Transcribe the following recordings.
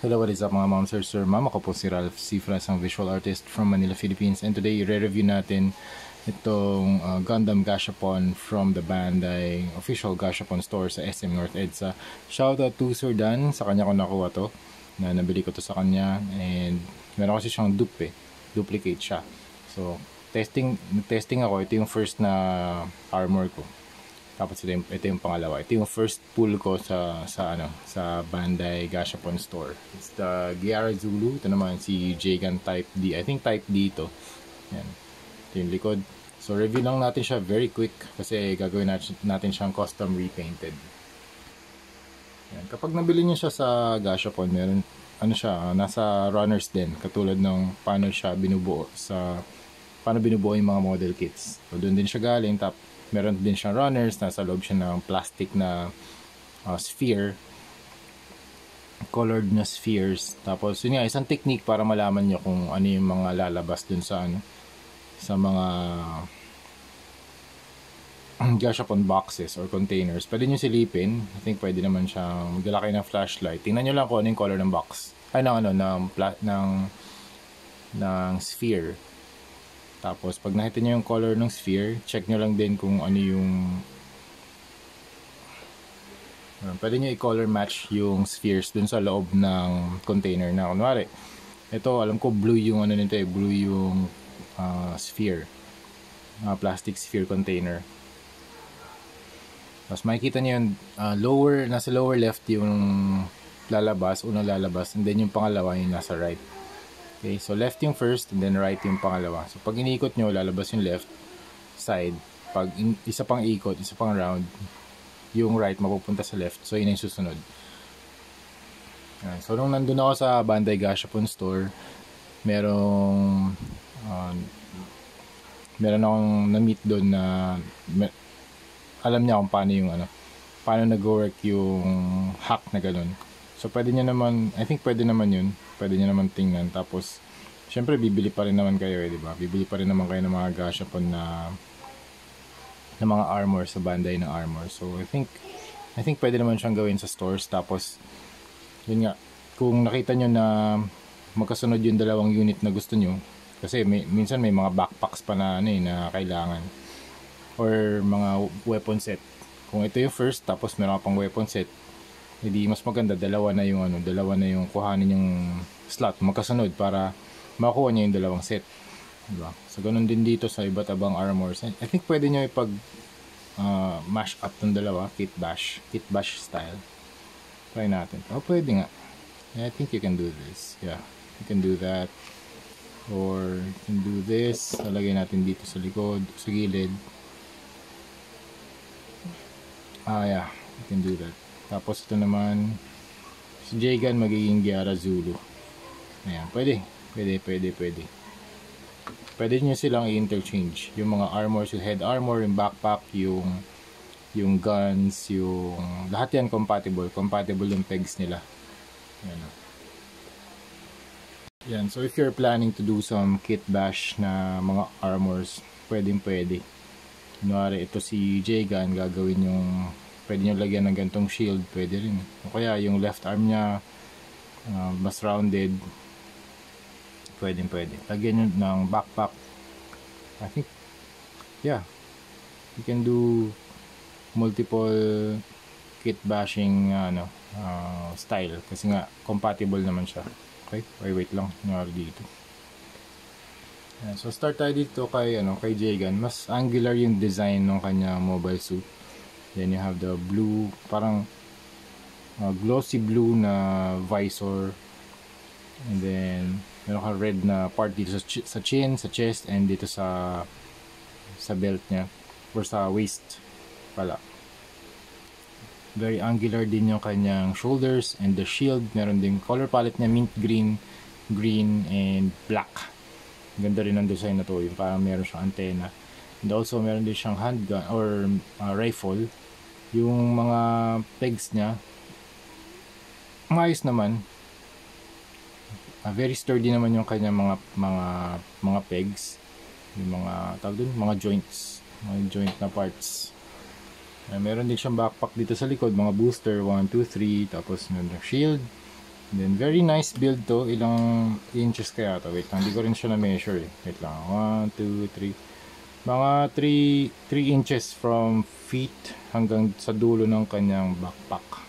Hello, what is up mga ma'am, sir, ma'am? Ako po si Ralph Cifra, isang visual artist from Manila, Philippines. And today, i-review natin itong Gundam Gashapon from the Bandai official Gashapon store sa SM North EDSA. Shoutout to Sir Dan, sa kanya ko nakuha to. Nabili ko to sa kanya. And meron kasi siyang duplicate siya. So, testing ako. Ito yung first na armor ko. Tapos ito yung pangalawa. Ito yung first pull ko sa Bandai Gashapon store. It's the Giara Zulu. Ito naman si Jagan Type D. I think Type D ito. Yan. Ito yung likod. So review lang natin siya very quick kasi gagawin natin siyang custom repainted. Yan. Kapag nabili niyo siya sa Gashapon, meron nasa runners din, katulad ng paano binubuo yung mga model kits. So doon din siya galing. Meron din siyang runners, nasa loob siya ng plastic na sphere, colored na spheres. Tapos yun nga, isang technique para malaman nyo kung ano yung mga lalabas dun sa mga Gashapon boxes or containers. Pwede nyo silipin. I think pwede naman siyang magdala kayo ng flashlight. Tingnan nyo lang kung ano yung color ng box. Ay, ng sphere. Tapos, pag nakita nyo yung color ng sphere, check nyo lang din kung ano yung... Pwede nyo i-color match yung spheres dun sa loob ng container na. Kunwari, ito, alam ko blue yung blue yung sphere. Plastic sphere container. Tapos, makikita nyo yung nasa lower left yung unang lalabas, and then yung pangalawa yung nasa right. Okay, so left yung first and then right yung pangalawa. So pag iniikot nyo, lalabas yung left side. Pag isa pang ikot, isa pang round, yung right mapupunta sa left. So yun yung susunod. So nung nandun ako sa Bandai Gashapon store, meron akong na-meet doon na alam niya kung paano nag-work yung hack na ganun. So pwede niya naman, I think pwede naman yun. Pwede niya naman tingnan. Tapos, syempre bibili pa rin naman kayo, di ba? Bibili pa rin naman kayo ng mga Gashapon na mga armor sa Bandai na armor. So, I think pwede naman siyang gawin sa stores. Tapos, yun nga, kung nakita nyo na magkasunod yung dalawang unit na gusto nyo, kasi minsan may mga backpacks pa na kailangan. Or mga weapon set. Kung ito yung first, tapos meron ka pang weapon set, hindi mas maganda dalawa na yung kuhanin yung slot magkasunod para makuha niya yung dalawang set, diba? So ganun din dito sa iba't ibang armors. I think pwede niyo ipag mash up ng dalawa, kit bash style. Try natin. Pwede nga. I think you can do this. Yeah, you can do that. Or you can do this. Lalagay natin dito sa likod, sa gilid. Yeah, you can do that. Tapos ito naman, si Jagan magiging Giara Zulu. Ayan, pwede. Pwede nyo silang i-interchange. Yung mga armors, yung head armor, yung backpack, yung guns, yung... Lahat yan compatible. Compatible yung pegs nila. Ayan. Yan, so if you're planning to do some kit bash na mga armors, pwede. Kunwari, ito si Jagan, gagawin yung... Pwede nyo lagyan ng gantong shield, pwede rin. O kaya yung left arm niya, mas rounded, pwede. Lagyan nyo ng backpack. I think, yeah, you can do multiple kit bashing style. Kasi nga, compatible naman siya. Okay, wait lang, nangyari dito. So start tayo dito kay Jagan. Mas angular yung design ng kanya mobile suit. Then you have the blue, parang glossy blue na visor. And then meron ka red na part dito sa chin, sa chest, and dito sa belt niya or sa waist pala. Very angular din yung kanyang shoulders and the shield. Meron din color palette niya, mint green, and black. Ganda rin ang design na to, yung parang meron siyang antenna. And also, meron din siyang handgun or rifle. Yung mga pegs niya, maayos naman. Very sturdy naman yung kanya mga pegs. Yung mga joints. Mga joint na parts. Meron din siyang backpack dito sa likod. Mga booster, 1, 2, 3. Tapos meron shield. Then, very nice build to. Ilang inches kaya to? Wait lang, hindi ko rin siya na-measure eh. Wait lang, 1, 2, 3. Mga 3 inches from feet hanggang sa dulo ng kanyang backpack.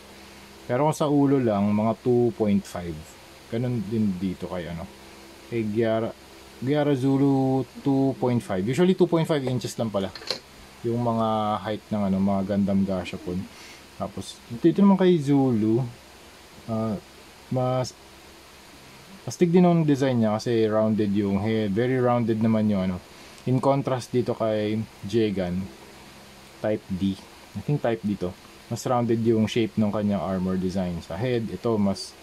Pero kung sa ulo lang, mga 2.5. Ganun din dito kay ano. Kay Giara Zulu 2.5. Usually 2.5 inches lang pala yung mga height ng ano, mga Gundam Gashapon. Tapos dito naman kay Zulu, mas astig din yung design niya kasi rounded yung head, very rounded naman yung ano. In contrast dito kay Jegan Type D, I think Type D to, mas rounded yung shape ng kanyang armor design. Sa head, ito mas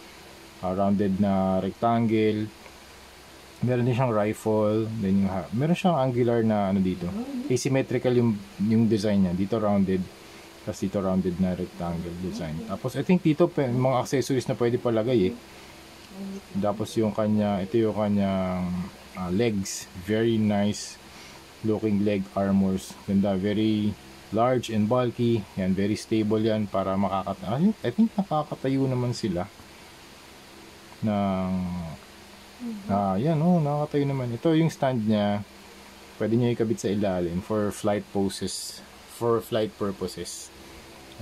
rounded na rectangle. Meron din siyang rifle, then yung meron siyang angular na ano dito, asymmetrical yung design niya. Dito rounded, tapos dito rounded na rectangle design. Tapos I think dito mga accessories na pwede palagay eh. Tapos yung kanya, ito yung kanyang legs, very nice looking leg armors. Ganda, very large and bulky. Yan, very stable yan para makakatayo. I think nakakatayo naman sila ng yan, nakakatayo naman. Ito yung stand niya, pwede nyo ikabit sa ilalim for flight poses, for flight purposes.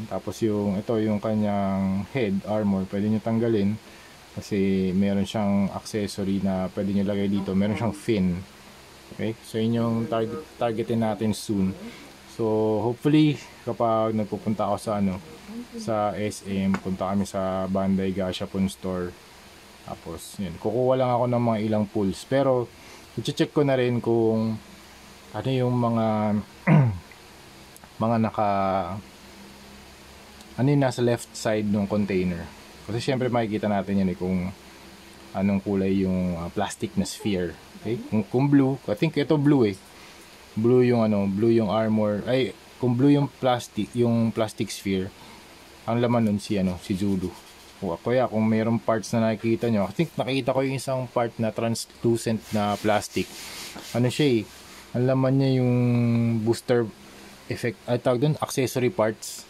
Tapos ito yung kanyang head armor, pwede nyo tanggalin kasi meron siyang accessory na pwede nyo lagay dito. Meron siyang fin. Okay, so yun yung targetin natin soon. So hopefully kapag nagpupunta ako sa SM, punta kami sa Bandai Gashapon store. Tapos yun, kukuha lang ako ng mga ilang pulls, pero i-check ko na rin kung ano yung mga ano yung nasa left side ng container. Kasi syempre makikita natin yan kung anong kulay yung plastic na sphere. Okay? Kung blue, I think ito blue eh. Blue yung armor. Ay, kung blue yung plastic sphere, ang laman nun si Zulu. Kaya kung mayroong parts na nakikita nyo, I think nakita ko yung isang part na translucent na plastic. Ano siya eh, ang laman niya yung booster effect, ay tawag dun, accessory parts.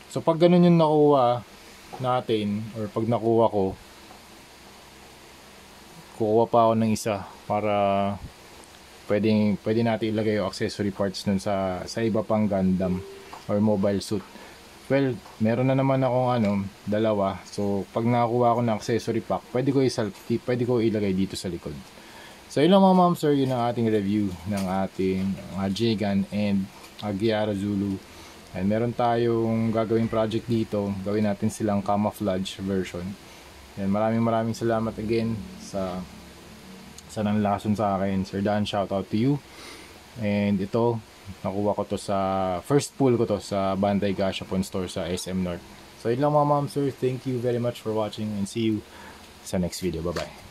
So pag ganun yung nakuha natin, or pag nakuha ko, kukuha pa ako ng isa para pwede natin ilagay yung accessory parts nun sa iba pang Gundam or mobile suit. Well, meron na naman akong dalawa. So pag nakakuha ako ng accessory pack, pwede ko ilagay dito sa likod. So yun lang mga ma'am sir, yun ang ating review ng ating Jegan and Giara Zulu. And meron tayong gagawing project dito. Gawin natin silang camouflage version. And maraming salamat again sa nanlason sa akin. Sir Dan, shout out to you. And ito, nakuha ko to first pull ko to sa Bandai Gashapon store sa SM North. So yun lang mga ma'am sir, thank you very much for watching and see you sa next video. Bye bye.